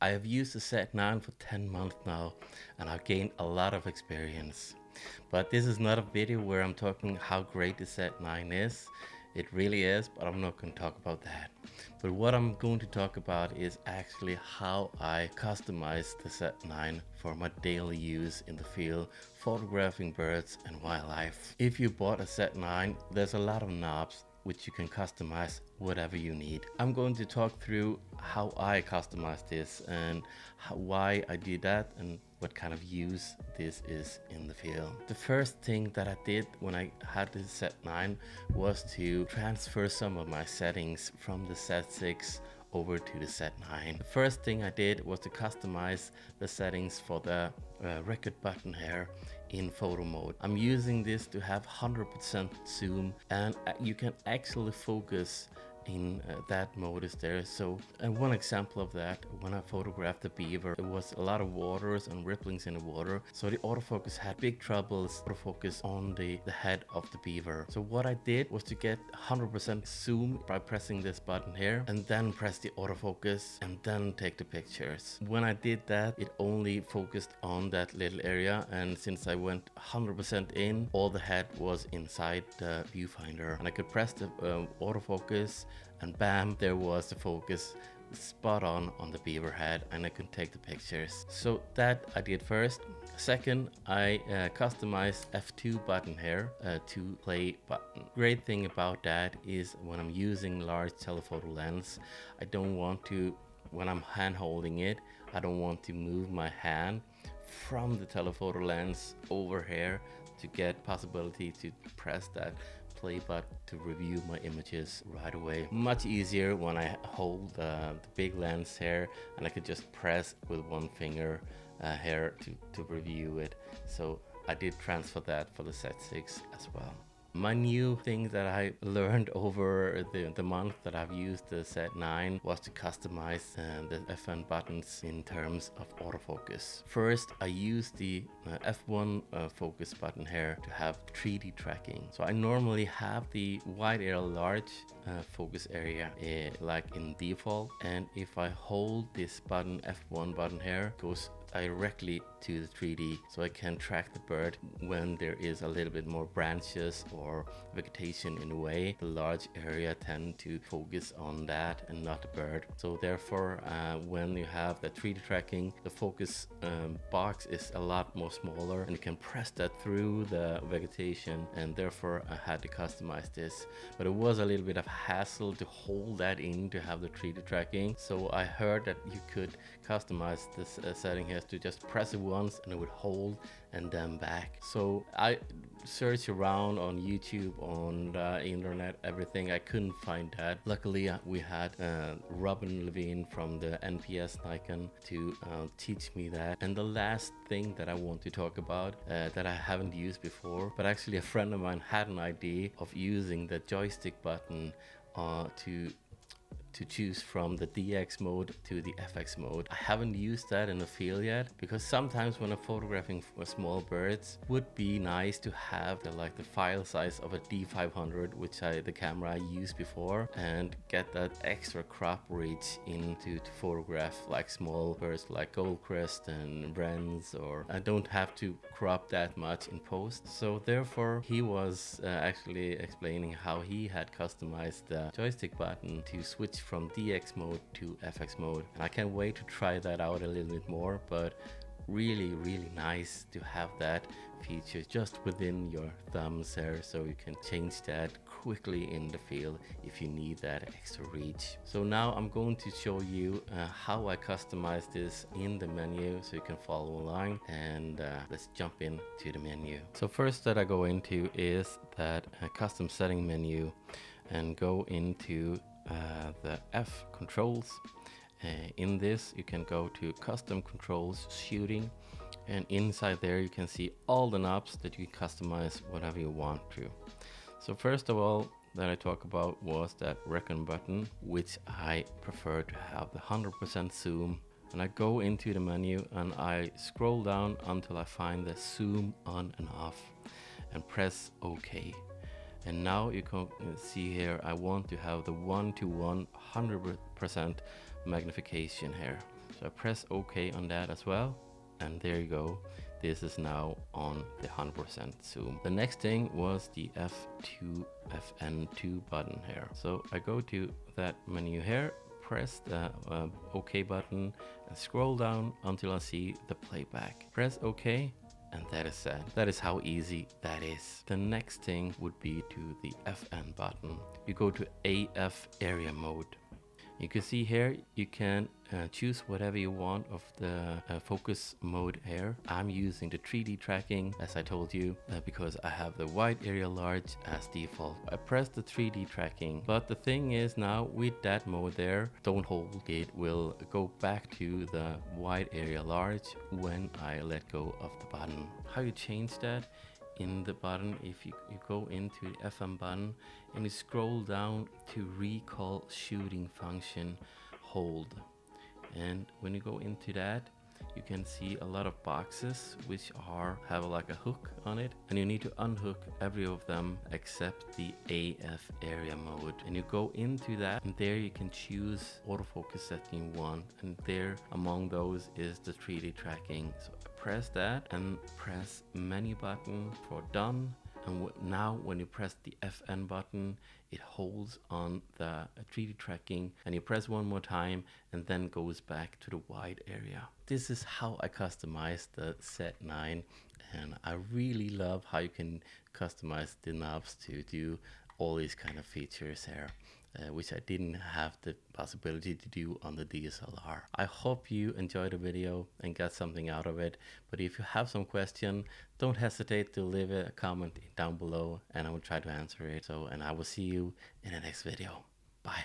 I have used the Z9 for 10 months now, and I've gained a lot of experience. But this is not a video where I'm talking how great the Z9 is. It really is, but I'm not going to talk about that. But what I'm going to talk about is actually how I customize the Z9 for my daily use in the field, photographing birds and wildlife. If you bought a Z9, there's a lot of knobs which you can customize whatever you need. I'm going to talk through how I customize this and why I did that and what kind of use this is in the field. The first thing that I did when I had the Z9 was to transfer some of my settings from the Z6 over to the Z9. The first thing I did was to customize the settings for the record button here in photo mode. I'm using this to have 100% zoom, and you can actually focus in that mode is there. So one example of that, when I photographed the beaver, there was a lot of waters and ripplings in the water, so the autofocus had big troubles autofocus on the head of the beaver. So what I did was to get 100% zoom by pressing this button here and then press the autofocus and then take the pictures. When I did that, it only focused on that little area, and since I went 100% in, all the head was inside the viewfinder, and I could press the autofocus and bam, there was the focus spot on the beaver head, and I could take the pictures. So that I did first. Second, I customized F2 button here to play button. Great thing about that is when I'm using large telephoto lens, I don't want to, when I'm hand holding it, I don't want to move my hand from the telephoto lens over here to get possibility to press that play button to review my images right away. Much easier when I hold the big lens here, and I could just press with one finger here to review it. So I did transfer that for the Z6 as well. My new thing that I learned over the month that I've used the Z9 was to customize the F1 buttons in terms of autofocus. First, I used the F1 focus button here to have 3D tracking. So I normally have the wide area large focus area like in default, and if I hold this button, F1 button here, goes directly to the 3D, so I can track the bird when there is a little bit more branches or vegetation in the way. The large area tend to focus on that and not the bird. So therefore, when you have the 3D tracking, the focus box is a lot more smaller, and you can press that through the vegetation, and therefore I had to customize this. But it was a little bit of hassle to hold that in to have the 3D tracking. So I heard that you could customize this setting here to just press it once and it would hold and then back. So I searched around on YouTube, on the internet, everything. I couldn't find that. Luckily we had Robin Levine from the NPS Nikon to teach me that. And the last thing that I want to talk about that I haven't used before, but actually a friend of mine had an idea of using the joystick button to choose from the DX mode to the FX mode. I haven't used that in the field yet, because sometimes when I'm photographing for small birds, would be nice to have the file size of a D500, which the camera I used before, and get that extra crop reach into to photograph like small birds like goldcrest and wrens, or I don't have to crop that much in post. So therefore he was actually explaining how he had customized the joystick button to switch from DX mode to FX mode, and I can't wait to try that out a little bit more. But really nice to have that feature just within your thumbs there, so you can change that quickly in the field if you need that extra reach. So now I'm going to show you how I customize this in the menu so you can follow along, and let's jump into the menu. So first that I go into is that custom setting menu, and go into the F controls. In this you can go to custom controls, shooting, and inside there you can see all the knobs that you customize whatever you want to. So first of all that I talk about was that record button, which I prefer to have the 100% zoom. And I go into the menu and I scroll down until I find the zoom on and off and press OK. And now you can see here I want to have the 1:1 100% magnification here. So So I press OK on that as well, and there you go. This is now on the 100% zoom. The next thing was the F2 FN2 button here. So I go to that menu here, press the OK button and scroll down until I see the playback. Press OK, and that is set. That is how easy that is. The next thing would be to the FN button. You go to AF area mode. You can see here you can choose whatever you want of the focus mode here. I'm using the 3D tracking as I told you because I have the wide area large as default. I press the 3D tracking, but the thing is now with that mode there, don't hold, it will go back to the wide area large when I let go of the button. How you change that? In the button, if you go into the FM button and you scroll down to recall shooting function, hold, and when you go into that, you can see a lot of boxes which have like a hook on it, and you need to unhook every of them except the AF area mode, and you go into that, and there you can choose autofocus setting 1, and there among those is the 3D tracking. So press that and press menu button for done, and now when you press the FN button, it holds on the 3D tracking, and you press one more time and then goes back to the wide area. This is how I customize the Z9, and I really love how you can customize the knobs to do all these kind of features here. Which I didn't have the possibility to do on the DSLR. I hope you enjoyed the video and got something out of it, but if you have some question, don't hesitate to leave a comment down below and I will try to answer it. And I will see you in the next video. Bye.